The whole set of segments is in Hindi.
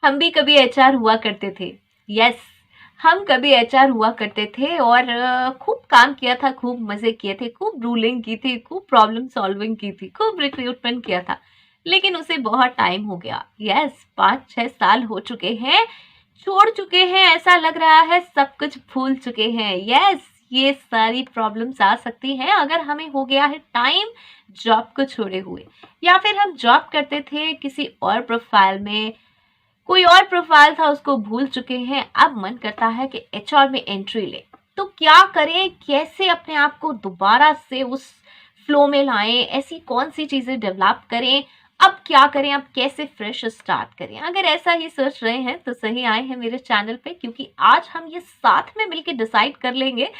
हम भी कभी एचआर हुआ करते थे। यस, हम कभी एचआर हुआ करते थे और खूब काम किया था, खूब मजे किए थे, खूब रूलिंग की थी, खूब प्रॉब्लम सॉल्विंग की थी, खूब रिक्रूटमेंट किया था। लेकिन उसे बहुत टाइम हो गया। यस, 5-6 साल हो चुके हैं, छोड़ चुके हैं, ऐसा लग रहा है सब कुछ भूल चुके हैं। यस, ये सारी प्रॉब्लम्स आ सकती हैं अगर हमें हो गया है टाइम जॉब को छोड़े हुए, या फिर हम जॉब करते थे किसी और प्रोफाइल में, कोई और प्रोफाइल था उसको भूल चुके हैं, अब मन करता है कि एचआर में एंट्री ले। तो क्या करें, कैसे अपने आप को दोबारा से उस फ्लो में लाएं, ऐसी कौन सी चीजें डेवलप करें, अब क्या करें, अब कैसे फ्रेश स्टार्ट करें। अगर ऐसा ही सोच रहे हैं तो सही आए हैं मेरे चैनल पे, क्योंकि आज हम ये साथ में मिलकर डिसाइड कर लेंगे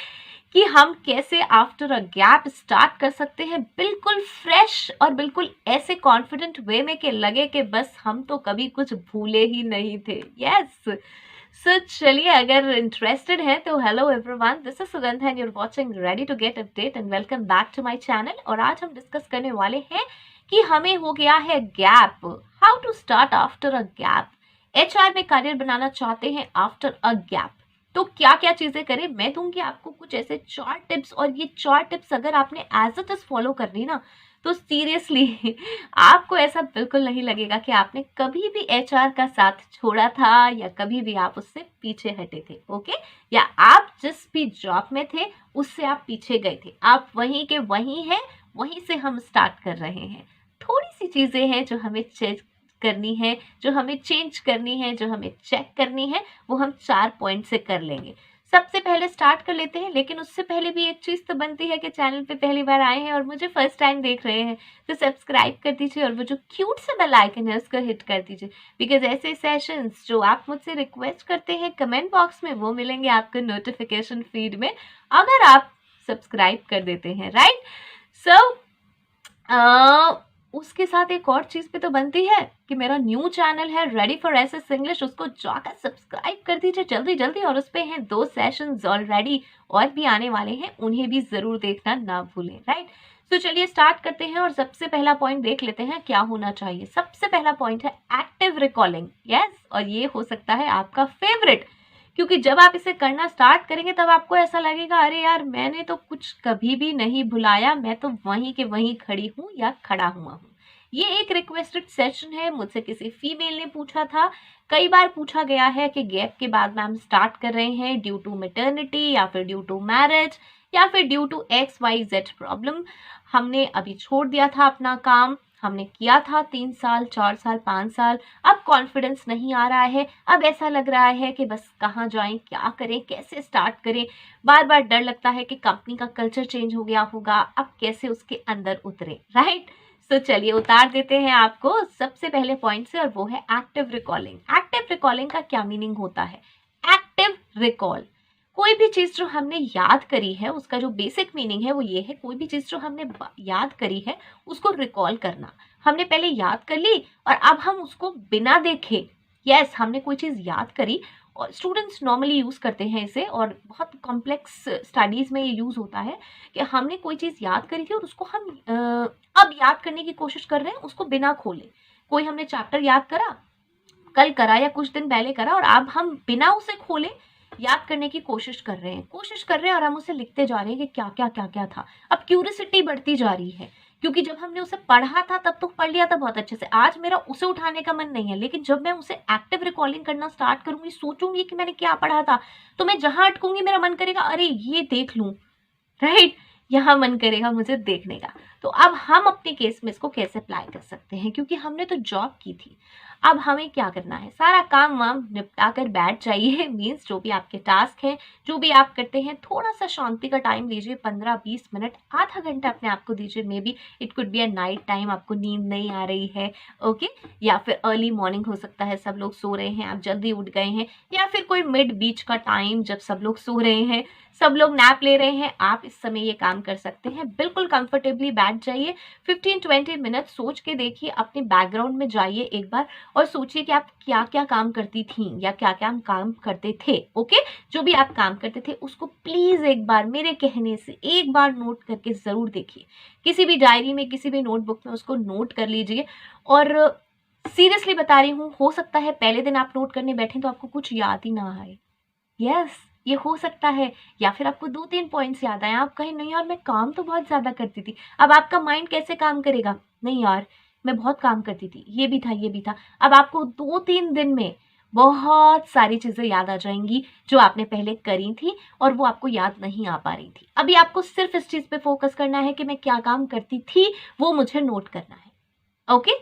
कि हम कैसे आफ्टर अ गैप स्टार्ट कर सकते हैं बिल्कुल फ्रेश और बिल्कुल ऐसे कॉन्फिडेंट वे में कि लगे कि बस हम तो कभी कुछ भूले ही नहीं थे। यस, सो चलिए, अगर इंटरेस्टेड है तो hello everyone, this is Sugandha and you are watching ready to get update and welcome back to my channel. और आज हम डिस्कस करने वाले हैं कि हमें हो गया है gap, how to start after a gap. HR में करियर बनाना चाहते हैं आफ्टर अ गैप, तो क्या क्या चीजें करें। मैं दूंगी आपको कुछ ऐसे 4 टिप्स, और ये 4 टिप्स अगर आपने एज इट इज फॉलो कर ली ना, तो सीरियसली आपको ऐसा बिल्कुल नहीं लगेगा कि आपने कभी भी एचआर का साथ छोड़ा था या कभी भी आप उससे पीछे हटे थे। ओके, या आप जिस भी जॉब में थे उससे आप पीछे गए थे, आप वहीं के वहीं हैं, वहीं से हम स्टार्ट कर रहे हैं। थोड़ी सी चीजें हैं जो हमें चेक करनी है, जो हमें चेंज करनी है, जो हमें चेक करनी है, वो हम 4 पॉइंट से कर लेंगे। सबसे पहले स्टार्ट कर लेते हैं, लेकिन उससे पहले भी एक चीज तो बनती है कि चैनल पे पहली बार आए हैं और मुझे फर्स्ट टाइम देख रहे हैं तो सब्सक्राइब कर दीजिए और वो जो क्यूट सा बेल आइकन है उसको हिट कर दीजिए, बिकॉज ऐसे सेशंस जो आप मुझसे रिक्वेस्ट करते हैं कमेंट बॉक्स में वो मिलेंगे आपको नोटिफिकेशन फीड में, अगर आप सब्सक्राइब कर देते हैं। राइट, सो उसके साथ एक और चीज भी तो बनती है कि मेरा न्यू चैनल है रेडी फॉर एसएस इंग्लिश, उसको जाकर सब्सक्राइब कर दीजिए जल्दी जल्दी, और उस पे हैं 2 सेशंस ऑलरेडी और भी आने वाले हैं, उन्हें भी जरूर देखना ना भूलें। राइट, तो चलिए स्टार्ट करते हैं और सबसे पहला पॉइंट देख लेते हैं क्या होना चाहिए। सबसे पहला पॉइंट है एक्टिव रिकॉलिंग। यस, और ये हो सकता है आपका फेवरेट, क्योंकि जब आप इसे करना स्टार्ट करेंगे तब आपको ऐसा लगेगा अरे यार मैंने तो कुछ कभी भी नहीं भुलाया, मैं तो वहीं के वहीं खड़ी हूँ या खड़ा हुआ हूँ। ये एक रिक्वेस्टेड सेशन है, मुझसे किसी फीमेल ने पूछा था, कई बार पूछा गया है कि गैप के बाद मैम स्टार्ट कर रहे हैं ड्यू टू मैटरनिटी या फिर ड्यू टू मैरिज या फिर ड्यू टू XYZ प्रॉब्लम। हमने अभी छोड़ दिया था अपना काम, हमने किया था 3 साल 4 साल 5 साल, अब कॉन्फिडेंस नहीं आ रहा है, अब ऐसा लग रहा है कि बस कहाँ जाएं, क्या करें, कैसे स्टार्ट करें, बार बार डर लगता है कि कंपनी का कल्चर चेंज हो गया होगा, अब कैसे उसके अंदर उतरे। राइट, तो चलिए उतार देते हैं आपको सबसे पहले पॉइंट से, और वो है एक्टिव रिकॉलिंग। एक्टिव रिकॉलिंग का क्या मीनिंग होता है? एक्टिव रिकॉल, कोई भी चीज जो हमने याद करी है उसका जो बेसिक मीनिंग है वो ये है, कोई भी चीज जो हमने याद करी है उसको रिकॉल करना। हमने पहले याद कर ली और अब हम उसको बिना देखे, यस हमने कोई चीज याद करी, और स्टूडेंट्स नॉर्मली यूज करते हैं इसे, और बहुत कॉम्प्लेक्स स्टडीज में ये यूज होता है कि हमने कोई चीज याद करी थी और उसको हम अब याद करने की कोशिश कर रहे हैं उसको बिना खोले। कोई हमने चैप्टर याद करा, कल करा या कुछ दिन पहले करा, और अब हम बिना उसे खोले याद करने की कोशिश कर रहे हैं और हम उसे लिखते जा रहे हैं कि क्या क्या क्या क्या था। अब क्यूरियोसिटी बढ़ती जा रही है, क्योंकि जब हमने उसे पढ़ा था तब तो पढ़ लिया था बहुत अच्छे से, आज मेरा उसे उठाने का मन नहीं है, लेकिन जब मैं उसे एक्टिव रिकॉलिंग करना स्टार्ट करूंगी, सोचूंगी कि मैंने क्या पढ़ा था, तो मैं जहां अटकूंगी मेरा मन करेगा अरे ये देख लूं। राइट, यहाँ मन करेगा मुझे देखने का। तो अब हम अपने केस में इसको कैसे अप्लाई कर सकते हैं, क्योंकि हमने तो जॉब की थी, अब हमें क्या करना है, सारा काम वाम निपटा कर बैठ जाइए, मीन्स जो भी आपके टास्क हैं, जो भी आप करते हैं, थोड़ा सा शांति का टाइम लीजिए, 15-20 मिनट, आधा घंटा अपने आप को दीजिए। May be it could be a night time, आपको नींद नहीं आ रही है, ओके, या फिर अर्ली मॉर्निंग हो सकता है, सब लोग सो रहे हैं, आप जल्दी उठ गए हैं, या फिर कोई मिड बीच का टाइम जब सब लोग सो रहे हैं, सब लोग नैप ले रहे हैं, आप इस समय ये काम कर सकते हैं। बिल्कुल कंफर्टेबली बैठ जाइए, 15-20 मिनट सोच के देखिए, अपने बैकग्राउंड में जाइए एक बार और सोचिए कि आप क्या क्या काम करती थी या क्या क्या काम करते थे। ओके, जो भी आप काम करते थे उसको प्लीज एक बार मेरे कहने से एक बार नोट करके जरूर देखिए, किसी भी डायरी में, किसी भी नोटबुक में उसको नोट कर लीजिए, और सीरियसली बता रही हूँ, हो सकता है पहले दिन आप नोट करने बैठे तो आपको कुछ याद ही ना आए। यस, ये हो सकता है। या फिर आपको 2-3 पॉइंट्स याद आए, आप कहें नहीं यार मैं काम तो बहुत ज़्यादा करती थी। अब आपका माइंड कैसे काम करेगा? नहीं यार, मैं बहुत काम करती थी, ये भी था, ये भी था। अब आपको 2-3 दिन में बहुत सारी चीज़ें याद आ जाएँगी जो आपने पहले करी थी और वो आपको याद नहीं आ पा रही थी। अभी आपको सिर्फ़ इस चीज़ पे फ़ोकस करना है कि मैं क्या काम करती थी, वो मुझे नोट करना है। Okay?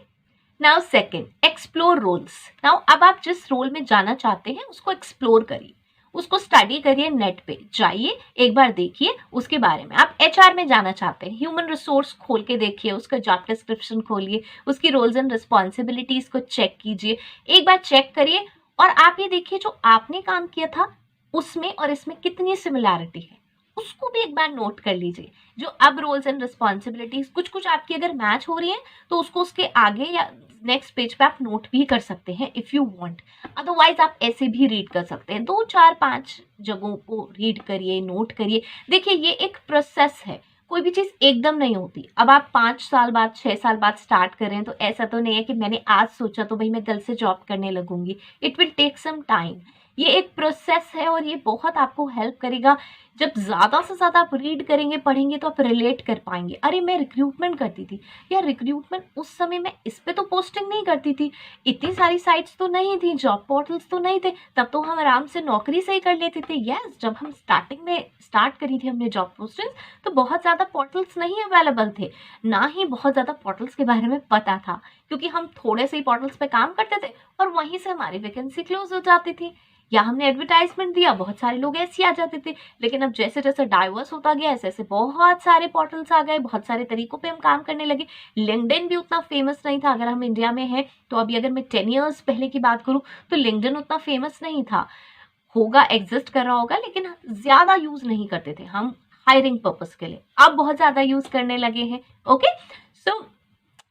Now second, explore roles. Now अब आप जिस रोल में जाना चाहते हैं उसको एक्सप्लोर करिए, उसको स्टडी करिए, नेट पे जाइए, एक बार देखिए उसके बारे में। आप एचआर में जाना चाहते हैं, ह्यूमन रिसोर्स खोल के देखिए, उसका जॉब डिस्क्रिप्शन खोलिए, उसकी रोल्स एंड रिस्पॉन्सिबिलिटीज को चेक कीजिए, एक बार चेक करिए और आप ये देखिए जो आपने काम किया था उसमें और इसमें कितनी सिमिलैरिटी है, उसको भी एक बार नोट कर लीजिए। जो अब रोल्स एंड रिस्पॉन्सिबिलिटीज कुछ कुछ आपकी अगर मैच हो रही है तो उसको उसके आगे या नेक्स्ट पेज पे आप नोट भी कर सकते हैं इफ यू वांट। अदरवाइज आप ऐसे भी रीड कर सकते हैं, 2 4 5 जगहों को रीड करिए, नोट करिए। देखिए ये एक प्रोसेस है, कोई भी चीज एकदम नहीं होती। अब आप 5 साल बाद 6 साल बाद स्टार्ट कर रहे हैं तो ऐसा तो नहीं है कि मैंने आज सोचा तो भाई मैं कल से जॉब करने लगूंगी। It will take some time. ये एक प्रोसेस है और ये बहुत आपको हेल्प करेगा। जब ज़्यादा से ज़्यादा आप रीड करेंगे, पढ़ेंगे तो आप रिलेट कर पाएंगे। अरे मैं रिक्रूटमेंट करती थी यार, रिक्रूटमेंट उस समय मैं इस पे तो पोस्टिंग नहीं करती थी, इतनी सारी साइट्स तो नहीं थी, जॉब पोर्टल्स तो नहीं थे, तब तो हम आराम से नौकरी से ही कर लेते थे। यस, जब हम स्टार्टिंग में स्टार्ट करी थी हमने जॉब पोस्टिंग तो बहुत ज़्यादा पोर्टल्स नहीं अवेलेबल थे, ना ही बहुत ज़्यादा पोर्टल्स के बारे में पता था, क्योंकि हम थोड़े से ही पोर्टल्स पे काम करते थे और वहीं से हमारी वैकेंसी क्लोज हो जाती थी, या हमने एडवर्टाइजमेंट दिया, बहुत सारे लोग ऐसे आ जाते थे। लेकिन अब जैसे जैसे डाइवर्स होता गया ऐसे ऐसे बहुत सारे पोर्टल्स आ गए, बहुत सारे तरीकों पे हम काम करने लगे। लिंक्डइन भी उतना फेमस नहीं था, अगर हम इंडिया में हैं तो अभी अगर मैं 10 ईयर्स पहले की बात करूँ तो लिंक्डइन उतना फेमस नहीं था। होगा, एग्जिस्ट कर रहा होगा, लेकिन ज़्यादा यूज़ नहीं करते थे हम हायरिंग पर्पस के लिए। अब बहुत ज़्यादा यूज़ करने लगे हैं। ओके, सो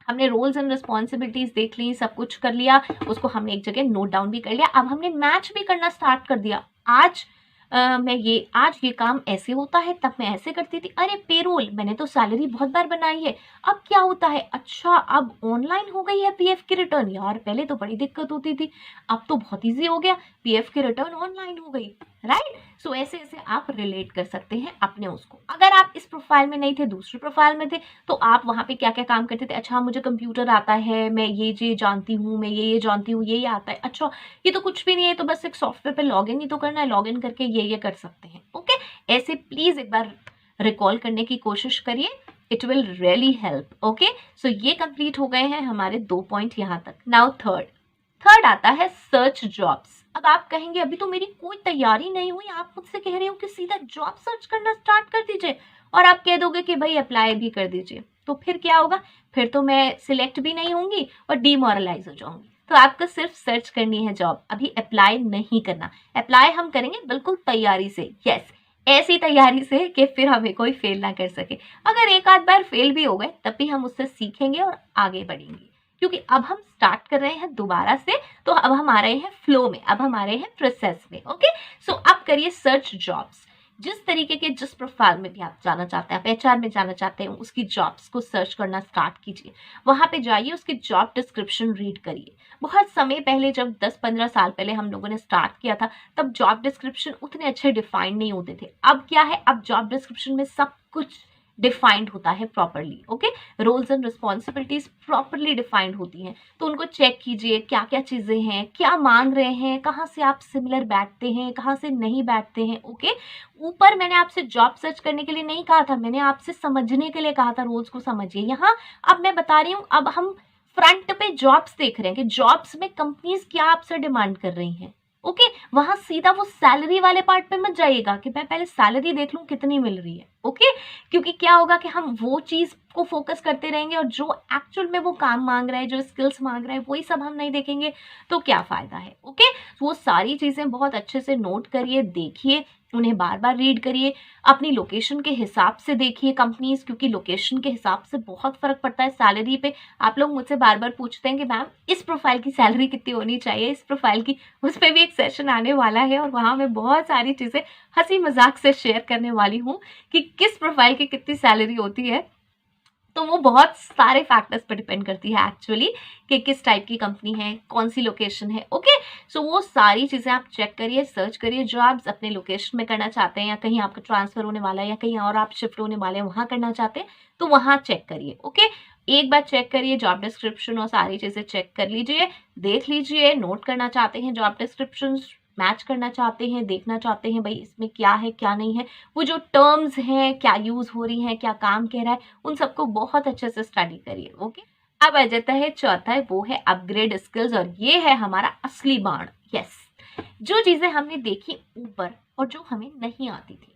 हमने रोल्स एंड रिस्पॉन्सिबिलिटीज देख ली, सब कुछ कर लिया, उसको हमने एक जगह नोट डाउन भी कर लिया। अब हमने मैच भी करना स्टार्ट कर दिया। आज आज ये काम ऐसे होता है, तब मैं ऐसे करती थी। अरे पेरोल, मैंने तो सैलरी बहुत बार बनाई है, अब क्या होता है? अच्छा, अब ऑनलाइन हो गई है पीएफ की रिटर्न। यार पहले तो बड़ी दिक्कत होती थी, अब तो बहुत ईजी हो गया, पीएफ की रिटर्न ऑनलाइन हो गई। राइट, सो ऐसे ऐसे आप रिलेट कर सकते हैं अपने उसको। अगर आप इस प्रोफाइल में नहीं थे, दूसरे प्रोफाइल में थे, तो आप वहाँ पे क्या क्या काम करते थे? अच्छा, मुझे कंप्यूटर आता है, मैं ये जानती हूँ, मैं ये जानती हूँ, ये आता है। अच्छा, ये तो कुछ भी नहीं है, तो बस एक सॉफ्टवेयर पे लॉगिन ही तो करना है, लॉगिन करके ये कर सकते हैं। ओके, ऐसे प्लीज एक बार रिकॉल करने की कोशिश करिए, it will really help. Okay, so ये कंप्लीट हो गए हैं हमारे 2 पॉइंट यहाँ तक। नाउ थर्ड आता है सर्च जॉब्स। अब आप कहेंगे अभी तो मेरी कोई तैयारी नहीं हुई, आप मुझसे कह रहे हो कि सीधा जॉब सर्च करना स्टार्ट कर दीजिए, और आप कह दोगे कि भाई अप्लाई भी कर दीजिए, तो फिर क्या होगा? फिर तो मैं सिलेक्ट भी नहीं होंगी और डीमोरलाइज हो जाऊंगी। तो आपको सिर्फ सर्च करनी है जॉब, अभी अप्लाई नहीं करना। अप्लाई हम करेंगे बिल्कुल तैयारी से। यस, ऐसी तैयारी से कि फिर हमें कोई फेल ना कर सके। अगर एक आध बार फेल भी हो गए तब भी हम उससे सीखेंगे और आगे बढ़ेंगे, क्योंकि अब हम स्टार्ट कर रहे हैं दोबारा से, तो अब हम आ रहे हैं फ्लो में, अब हम आ रहे हैं प्रोसेस में। ओके, सो अब करिए सर्च जॉब्स। जिस तरीके के जिस प्रोफाइल में भी आप जाना चाहते हैं, आप एचआर में जाना चाहते हैं, उसकी जॉब्स को सर्च करना स्टार्ट कीजिए। वहां पे जाइए, उसकी जॉब डिस्क्रिप्शन रीड करिए। बहुत समय पहले, जब 10-15 साल पहले हम लोगों ने स्टार्ट किया था, तब जॉब डिस्क्रिप्शन उतने अच्छे डिफाइंड नहीं होते थे। अब क्या है, अब जॉब डिस्क्रिप्शन में सब कुछ डिफाइंड होता है properly. Okay, roles and responsibilities properly defined होती हैं, तो उनको चेक कीजिए, क्या क्या चीजें हैं, क्या मांग रहे हैं, कहाँ से आप सिमिलर बैठते हैं, कहाँ से नहीं बैठते हैं। ओके, ऊपर मैंने आपसे जॉब सर्च करने के लिए नहीं कहा था, मैंने आपसे समझने के लिए कहा था, रोल्स को समझिए। यहाँ अब मैं बता रही हूँ, अब हम फ्रंट पे जॉब्स देख रहे हैं कि जॉब्स में कंपनीज क्या आपसे डिमांड कर रही हैं। ओके, वहां सीधा वो सैलरी वाले पार्ट पे मत जाइएगा कि मैं पहले सैलरी देख लूं कितनी मिल रही है। ओके, क्योंकि क्या होगा कि हम वो चीज को फोकस करते रहेंगे और जो एक्चुअल में वो काम मांग रहा है, जो स्किल्स मांग रहा है, वही सब हम नहीं देखेंगे तो क्या फायदा है। ओके, वो सारी चीजें बहुत अच्छे से नोट करिए, देखिए, उन्हें बार बार रीड करिए, अपनी लोकेशन के हिसाब से देखिए कंपनीज, क्योंकि लोकेशन के हिसाब से बहुत फर्क पड़ता है सैलरी पे। आप लोग मुझसे बार बार पूछते हैं कि मैम इस प्रोफाइल की सैलरी कितनी होनी चाहिए, इस प्रोफाइल की, उस पर भी एक सेशन आने वाला है और वहाँ मैं बहुत सारी चीज़ें हंसी मजाक से शेयर करने वाली हूँ कि किस प्रोफाइल की कितनी सैलरी होती है। तो वो बहुत सारे फैक्टर्स पर डिपेंड करती है एक्चुअली कि किस टाइप की कंपनी है, कौन सी लोकेशन है। ओके, सो वो सारी चीज़ें आप चेक करिए, सर्च करिए। जो आप अपने लोकेशन में करना चाहते हैं या कहीं आपका ट्रांसफ़र होने वाला है या कहीं और आप शिफ्ट होने वाले हैं वहाँ करना चाहते हैं, तो वहाँ चेक करिए। ओके, एक बार चेक करिए, जॉब डिस्क्रिप्शन और सारी चीज़ें चेक कर लीजिए, देख लीजिए। नोट करना चाहते हैं जॉब डिस्क्रिप्शन, मैच करना चाहते हैं, देखना चाहते हैं भाई इसमें क्या है क्या नहीं है, वो जो टर्म्स हैं क्या यूज़ हो रही हैं, क्या काम कह रहा है, उन सबको बहुत अच्छे से स्टडी करिए। ओके, अब आ जाता है चौथा, वो है अपग्रेड स्किल्स, और ये है हमारा असली बाण। यस, जो चीज़ें हमने देखी ऊपर और जो हमें नहीं आती थी,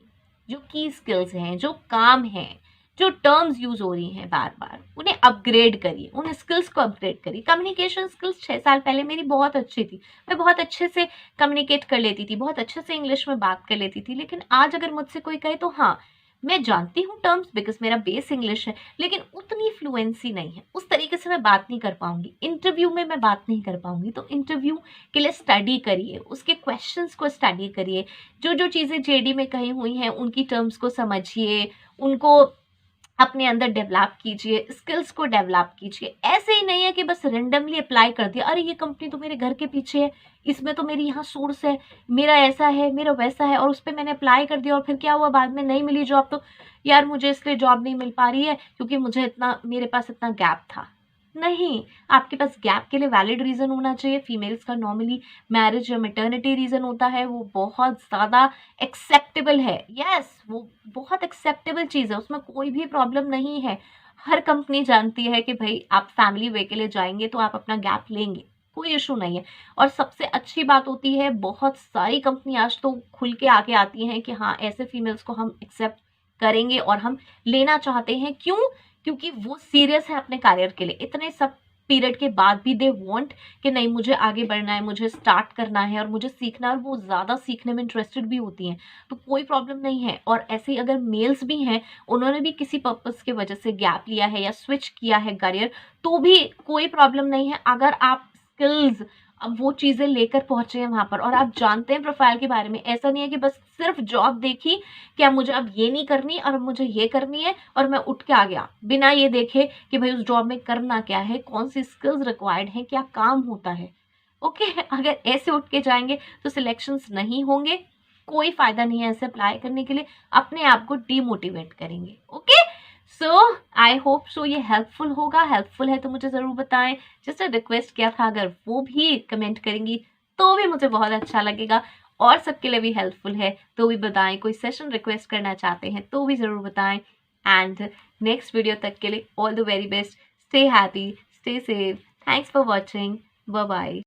जो की स्किल्स हैं, जो काम हैं, जो टर्म्स यूज हो रही हैं बार बार, उन्हें अपग्रेड करिए, उन स्किल्स को अपग्रेड करिए। कम्युनिकेशन स्किल्स 6 साल पहले मेरी बहुत अच्छी थी, मैं बहुत अच्छे से कम्युनिकेट कर लेती थी, बहुत अच्छे से इंग्लिश में बात कर लेती थी। लेकिन आज अगर मुझसे कोई कहे तो हाँ, मैं जानती हूँ टर्म्स बिकॉज मेरा बेस इंग्लिश है, लेकिन उतनी फ्लुएंसी नहीं है, उस तरीके से मैं बात नहीं कर पाऊंगी, इंटरव्यू में मैं बात नहीं कर पाऊंगी। तो इंटरव्यू के लिए स्टडी करिए, उसके क्वेश्चंस को स्टडी करिए, जो जो चीज़ें जेडी में कही हुई हैं उनकी टर्म्स को समझिए, उनको अपने अंदर डेवलप कीजिए, स्किल्स को डेवलप कीजिए। ऐसे ही नहीं है कि बस रेंडमली अप्लाई कर दिया, अरे ये कंपनी तो मेरे घर के पीछे है, इसमें तो मेरी यहाँ सोर्स है, मेरा ऐसा है, मेरा वैसा है, और उस पर मैंने अप्लाई कर दिया और फिर क्या हुआ, बाद में नहीं मिली जॉब। तो यार मुझे इसलिए जॉब नहीं मिल पा रही है क्योंकि मुझे इतना, मेरे पास इतना गैप था। नहीं, आपके पास गैप के लिए वैलिड रीज़न होना चाहिए। फीमेल्स का नॉर्मली मैरिज या मैटरनिटी रीज़न होता है, वो बहुत ज़्यादा एक्सेप्टेबल है। यस, वो बहुत एक्सेप्टेबल चीज़ है, उसमें कोई भी प्रॉब्लम नहीं है। हर कंपनी जानती है कि भाई आप फैमिली वे के लिए जाएंगे तो आप अपना गैप लेंगे, कोई इशू नहीं है। और सबसे अच्छी बात होती है, बहुत सारी कंपनी आज तो खुल के आगे आती हैं कि हाँ, ऐसे फीमेल्स को हम एक्सेप्ट करेंगे और हम लेना चाहते हैं। क्यों? क्योंकि वो सीरियस है अपने करियर के लिए। इतने सब पीरियड के बाद भी दे वांट कि नहीं, मुझे आगे बढ़ना है, मुझे स्टार्ट करना है और मुझे सीखना है, और वो ज़्यादा सीखने में इंटरेस्टेड भी होती हैं, तो कोई प्रॉब्लम नहीं है। और ऐसे ही अगर मेल्स भी हैं, उन्होंने भी किसी पर्पस की वजह से गैप लिया है या स्विच किया है करियर, तो भी कोई प्रॉब्लम नहीं है। अगर आप स्किल्स, अब वो चीज़ें लेकर पहुंचे हैं वहां पर और आप जानते हैं प्रोफाइल के बारे में, ऐसा नहीं है कि बस सिर्फ जॉब देखी, क्या मुझे अब ये नहीं करनी और मुझे ये करनी है और मैं उठ के आ गया, बिना ये देखे कि भाई उस जॉब में करना क्या है, कौन सी स्किल्स रिक्वायर्ड हैं, क्या काम होता है। ओके, अगर ऐसे उठ के जाएंगे तो सिलेक्शंस नहीं होंगे, कोई फायदा नहीं है ऐसे अप्लाई करने के लिए, अपने आप को डीमोटिवेट करेंगे। Okay, so I hope so ये हेल्पफुल होगा। हेल्पफुल है तो मुझे ज़रूर बताएं। जस्ट रिक्वेस्ट किया था, अगर वो भी कमेंट करेंगी तो भी मुझे बहुत अच्छा लगेगा, और सबके लिए भी हेल्पफुल है तो भी बताएं। कोई सेशन रिक्वेस्ट करना चाहते हैं तो भी ज़रूर बताएं। एंड नेक्स्ट वीडियो तक के लिए all the very best, stay happy, stay safe, thanks for watching, bye bye.